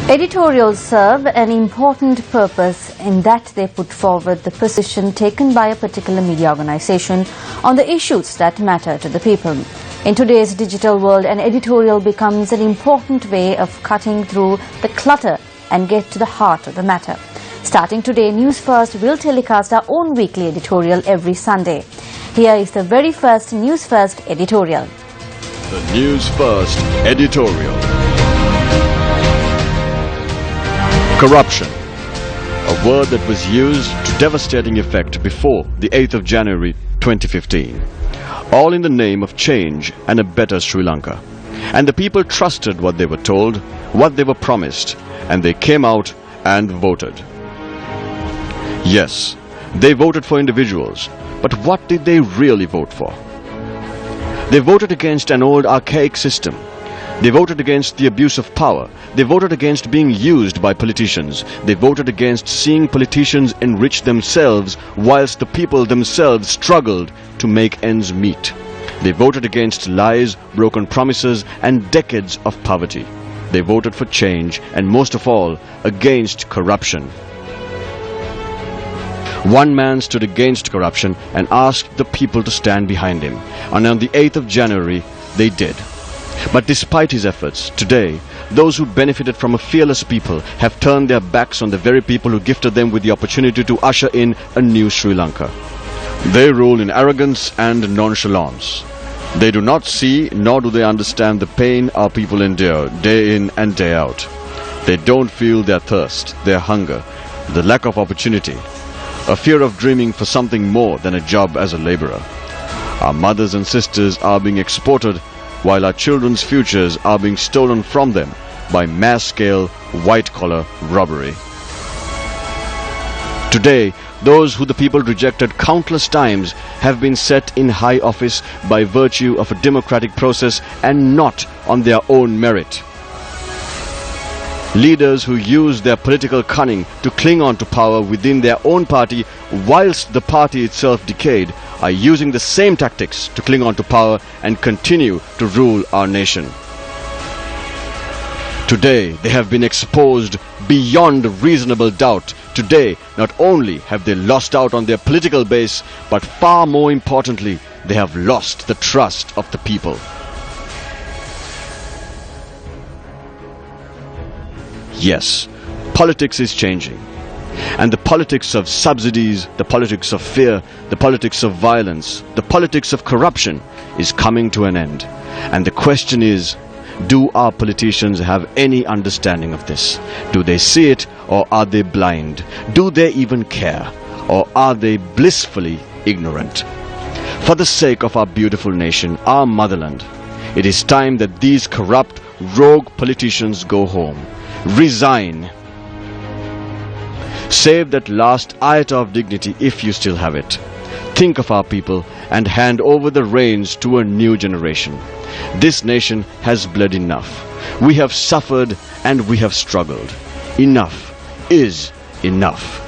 Editorials serve an important purpose in that they put forward the position taken by a particular media organization on the issues that matter to the people. In today's digital world, an editorial becomes an important way of cutting through the clutter and get to the heart of the matter. Starting today, Newsfirst will telecast our own weekly editorial every Sunday. Here is the very first Newsfirst editorial. The Newsfirst editorial. Corruption, a word that was used to devastating effect before the 8th of January 2015. All in the name of change and a better Sri Lanka. And the people trusted what they were told, what they were promised, and they came out and voted. Yes, they voted for individuals, but what did they really vote for? They voted against an old archaic system. They voted against the abuse of power. They voted against being used by politicians. They voted against seeing politicians enrich themselves whilst the people themselves struggled to make ends meet. They voted against lies, broken promises, and decades of poverty. They voted for change and, most of all, against corruption. One man stood against corruption and asked the people to stand behind him. And on the 8th of January, they did. But despite his efforts, today, those who benefited from a fearless people have turned their backs on the very people who gifted them with the opportunity to usher in a new Sri Lanka. They rule in arrogance and nonchalance. They do not see nor do they understand the pain our people endure day in and day out. They don't feel their thirst, their hunger, the lack of opportunity, a fear of dreaming for something more than a job as a laborer. Our mothers and sisters are being exported while our children's futures are being stolen from them by mass-scale, white-collar robbery. Today, those who the people rejected countless times have been set in high office by virtue of a democratic process and not on their own merit. Leaders who use their political cunning to cling on to power within their own party whilst the party itself decayed are using the same tactics to cling on to power and continue to rule our nation. Today, they have been exposed beyond reasonable doubt. Today, not only have they lost out on their political base, but far more importantly, they have lost the trust of the people. Yes, politics is changing. And the politics of subsidies, the politics of fear, the politics of violence, the politics of corruption is coming to an end. And the question is, do our politicians have any understanding of this? Do they see it, or are they blind? Do they even care, or are they blissfully ignorant? For the sake of our beautiful nation, our motherland, it is time that these corrupt, rogue politicians go home. Resign. Save that last iota of dignity if you still have it. Think of our people and hand over the reins to a new generation. This nation has bled enough. We have suffered and we have struggled. Enough is enough.